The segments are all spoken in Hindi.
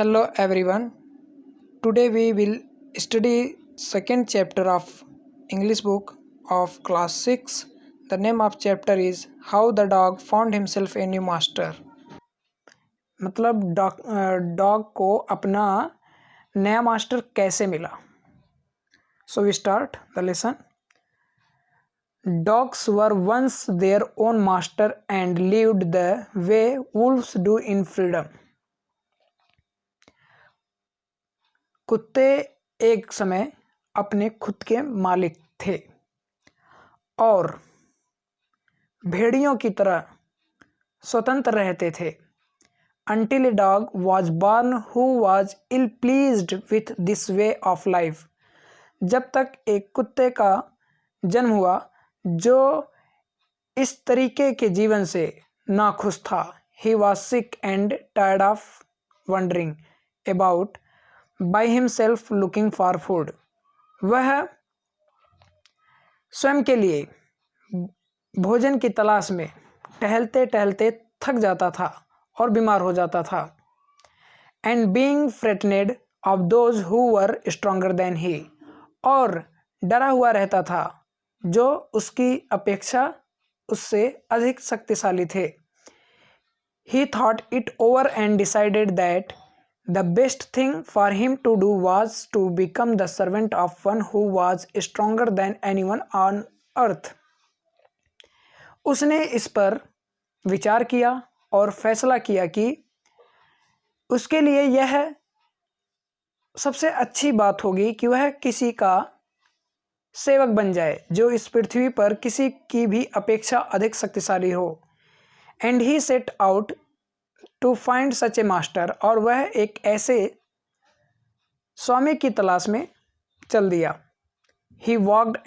Hello everyone. Today we will study second chapter of English book of class 6. The name of chapter is How the Dog Found Himself a New Master. मतलब डॉग को अपना नया मास्टर कैसे मिला. So we start the lesson. Dogs were once their own master and lived the way wolves do in freedom. कुत्ते एक समय अपने खुद के मालिक थे और भेड़ियों की तरह स्वतंत्र रहते थे. Until a dog was born who was ill pleased with this way of life. जब तक एक कुत्ते का जन्म हुआ जो इस तरीके के जीवन से नाखुश था. He was sick and tired of wandering about by himself looking for food. वह स्वयं के लिए भोजन की तलाश में टहलते टहलते थक जाता था और बीमार हो जाता था. And being frightened of those who were stronger than he. और डरा हुआ रहता था जो उसकी अपेक्षा उससे अधिक शक्तिशाली थे. He thought it over and decided that the best thing for him to do was to become the servant of one who was stronger than anyone on earth. उसने इस पर विचार किया और फैसला किया कि उसके लिए यह सबसे अच्छी बात होगी कि वह किसी का सेवक बन जाए जो इस पृथ्वी पर किसी की भी अपेक्षा अधिक शक्तिशाली हो. And he set out to find such a master. और वह एक ऐसे स्वामी की तलाश में चल दिया. He walked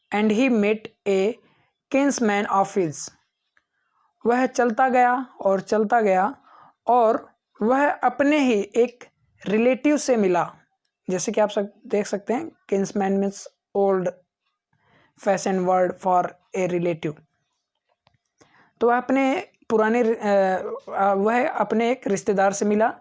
and he met a kinsman of his. वह चलता गया और चलता गया और वह अपने ही एक रिलेटिव से मिला. जैसे कि आप सब देख सकते हैं kinsman means old fashion word for a relative. तो वह अपने एक रिश्तेदार से मिला.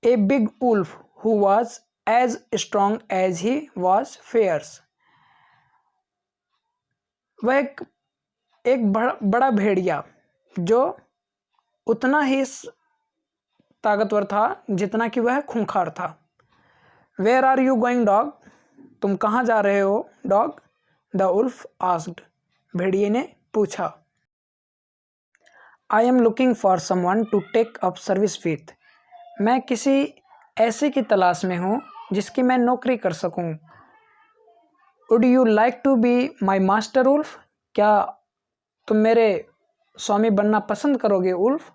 A big wolf who was as strong as he was fierce. वह एक बड़ा भेड़िया जो उतना ही ताकतवर था जितना कि वह खूंखार था. Where are you going dog. तुम कहाँ जा रहे हो डॉग. The wolf asked. भेड़िए ने पूछा. I am looking for someone to take up service with. मैं किसी ऐसे की तलाश में हूँ जिसकी मैं नौकरी कर सकूँ. Would you like to be my master wolf. क्या तुम मेरे स्वामी बनना पसंद करोगे wolf.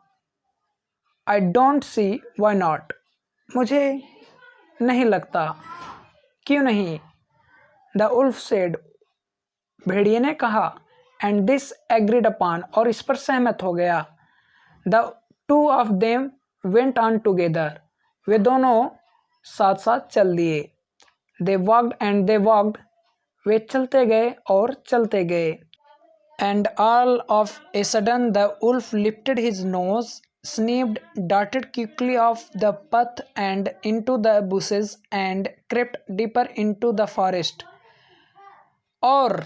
I don't see why not. मुझे नहीं लगता क्यों नहीं. The wolf said. भेड़िए ने कहा. And this agreed upon. और इस पर सहमत हो गया. The two of them went on together. वे दोनों साथ साथ चल दिए. They walked and they walked. वे चलते गए और चलते गए. And all of a sudden the wolf lifted his nose, sniffed, darted quickly off the path and into the bushes and crept deeper into the forest. और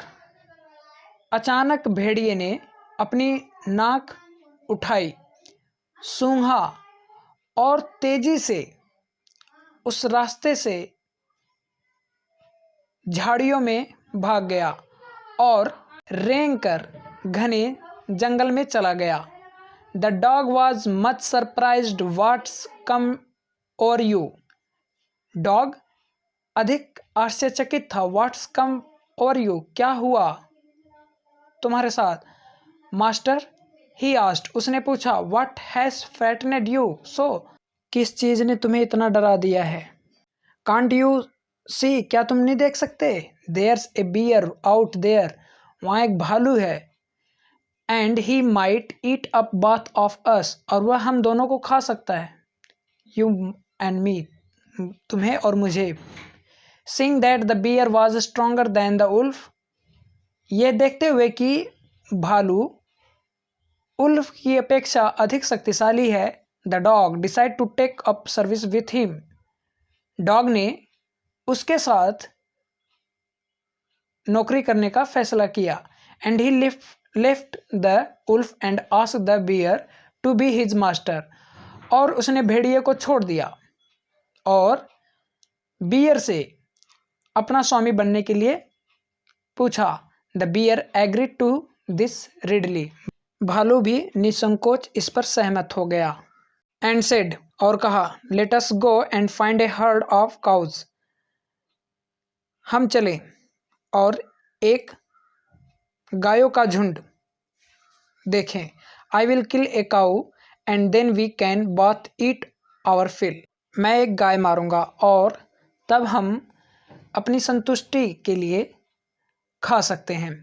अचानक भेड़िए ने अपनी नाक उठाई, सूंघा और तेजी से उस रास्ते से झाड़ियों में भाग गया और रेंग कर घने जंगल में चला गया. The dog was much surprised. What's come over you. डॉग अधिक आश्चर्यचकित था. What's come over you. क्या हुआ तुम्हारे साथ मास्टर. He asked. उसने पूछा. What has frightened you so. किस चीज़ ने तुम्हें इतना डरा दिया है. Can't you see. क्या तुम नहीं देख सकते. There's a bear out there. वहाँ एक भालू है. And he might eat up both of us. और वह हम दोनों को खा सकता है. You and me. तुम्हें और मुझे. Seeing that the bear was stronger than the wolf. ये देखते हुए कि भालू उल्फ की अपेक्षा अधिक शक्तिशाली है. The dog decide to take up service with him. Dog ने उसके साथ नौकरी करने का फैसला किया। And he left the wolf and asked the bear to be his master. और उसने भेड़िए को छोड़ दिया और बियर से अपना स्वामी बनने के लिए पूछा। The bear agreed to this readily. भालू भी निसंकोच इस पर सहमत हो गया। एंड सेड, और कहा, let us go and find a herd of cows. हम चले और एक गायों का झुंड देखें। I will kill a cow and then we can both eat our fill. मैं एक गाय मारूंगा और तब हम अपनी संतुष्टि के लिए खा सकते हैं।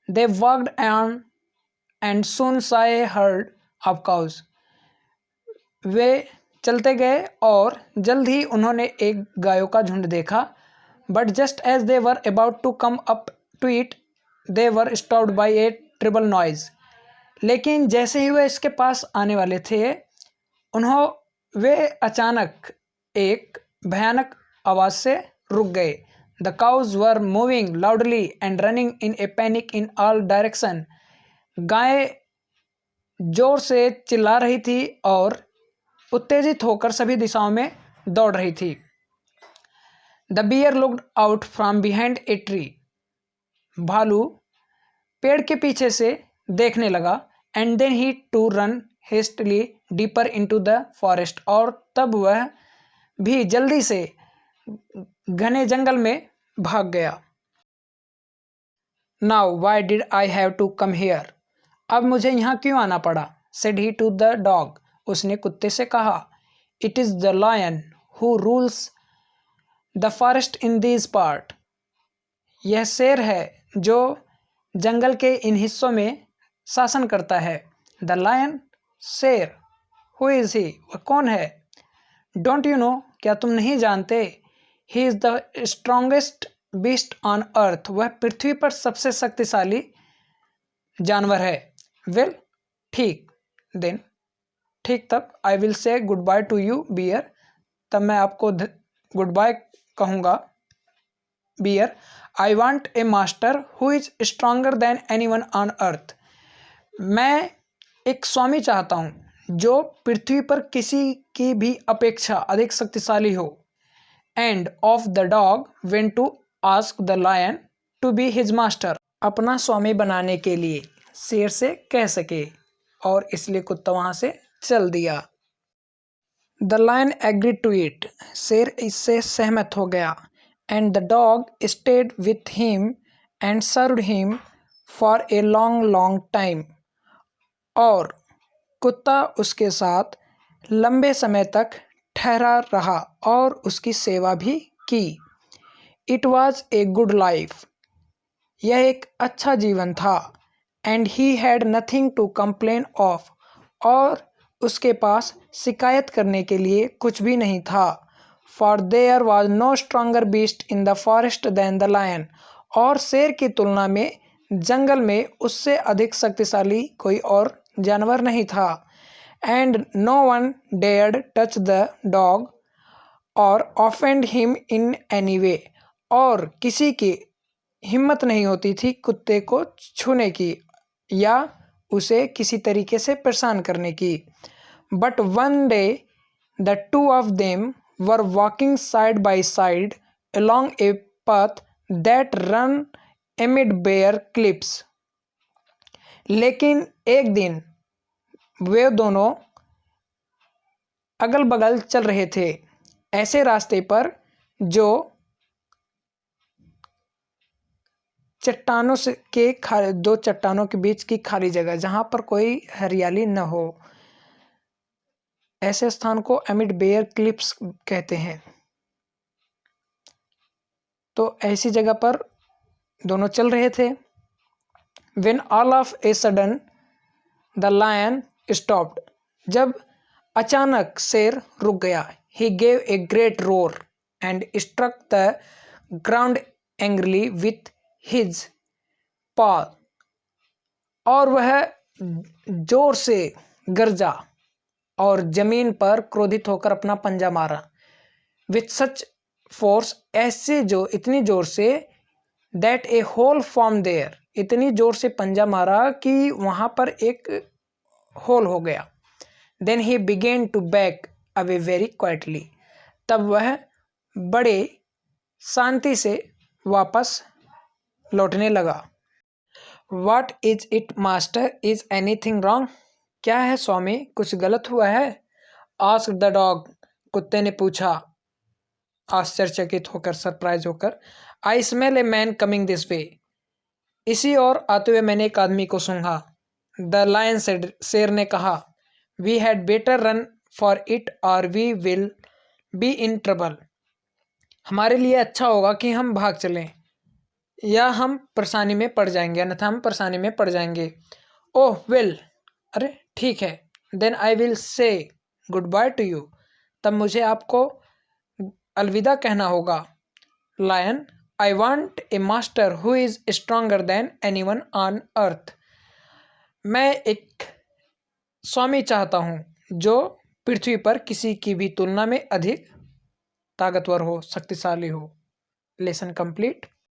They walked on and soon saw a herd of cows। वे चलते गए और जल्द ही उन्होंने एक गायों का झुंड देखा। But just as they were about to come up to it they were stopped by a terrible noise. लेकिन जैसे ही वे इसके पास आने वाले थे वे अचानक एक भयानक आवाज से रुक गए। The cows were moving loudly and running in a panic in all direction. गाय जोर से चिल्ला रही थी और उत्तेजित होकर सभी दिशाओं में दौड़ रही थी। The bear looked out from behind a tree. भालू पेड़ के पीछे से देखने लगा। And then he to run hastily deeper into the forest. और तब वह भी जल्दी से घने जंगल में भाग गया। Now why did I have to come here. अब मुझे यहाँ क्यों आना पड़ा। Said he to the dog. उसने कुत्ते से कहा। It is the lion who rules the forest in this part. यह शेर है जो जंगल के इन हिस्सों में शासन करता है। द लायन, शेर। हु इज़ ही, वह कौन है। डोंट यू नो, क्या तुम नहीं जानते। He is the strongest beast on earth. वह पृथ्वी पर सबसे शक्तिशाली जानवर है। वेल, ठीक। देन, ठीक तब। I will say good bye to you bear. तब मैं आपको गुड बाय कहूँगा bear. I want a master who is stronger than anyone on earth. मैं एक स्वामी चाहता हूँ जो पृथ्वी पर किसी की भी अपेक्षा अधिक शक्तिशाली हो। And off the dog went to ask the lion to be his master. अपना स्वामी बनाने के लिए शेर से कह सके और इसलिए कुत्ता वहाँ से चल दिया। The lion agreed to it. शेर इससे सहमत हो गया। And the dog stayed with him and served him for a long long time. और कुत्ता उसके साथ लंबे समय तक ठहरा रहा और उसकी सेवा भी की। It was a good life. यह एक अच्छा जीवन था। And he had nothing to complain of. और उसके पास शिकायत करने के लिए कुछ भी नहीं था। For there was no stronger beast in the forest than the lion. और शेर की तुलना में जंगल में उससे अधिक शक्तिशाली कोई और जानवर नहीं था। And no one dared touch the dog or offend him in any way. और किसी की हिम्मत नहीं होती थी कुत्ते को छूने की या उसे किसी तरीके से परेशान करने की। But one day the two of them were walking side by side along A path that run amid bare cliffs। लेकिन एक दिन वे दोनों अगल बगल चल रहे थे ऐसे रास्ते पर जो चट्टानों से के दो चट्टानों के बीच की खाली जगह, जहाँ पर कोई हरियाली न हो, ऐसे स्थान को एमिड बेयर क्लिप्स कहते हैं। तो ऐसी जगह पर दोनों चल रहे थे। When all of a sudden the lion stopped। जब अचानक शेर रुक गया। He gave a great roar and struck the ground angrily with his paw। और वह जोर से गरजा और जमीन पर क्रोधित होकर अपना पंजा मारा। विथ सच फोर्स, ऐसे जो इतनी जोर से, that a hole form there, इतनी जोर से पंजा मारा कि वहां पर एक होल हो गया। Then he began to back away very quietly, तब वह बड़े शांति से वापस लौटने लगा। What is it master? Is anything wrong? क्या है स्वामी, कुछ गलत हुआ है? Asked the dog, कुत्ते ने पूछा आश्चर्यचकित होकर, सरप्राइज होकर। I smell a man coming this way, इसी ओर आते हुए मैंने एक आदमी को सूंघा। The lion said, शेर ने कहा। We had better run for it or we will be in trouble, हमारे लिए अच्छा होगा कि हम भाग चलें या हम परेशानी में पड़ जाएंगे, अन्यथा हम परेशानी में पड़ जाएंगे। ओह वेल, अरे ठीक है। Then I will say good bye to you, तब मुझे आपको अलविदा कहना होगा। Lion, I want a master who is stronger than anyone on earth, मैं एक स्वामी चाहता हूँ जो पृथ्वी पर किसी की भी तुलना में अधिक ताकतवर हो, शक्तिशाली हो। Lesson complete.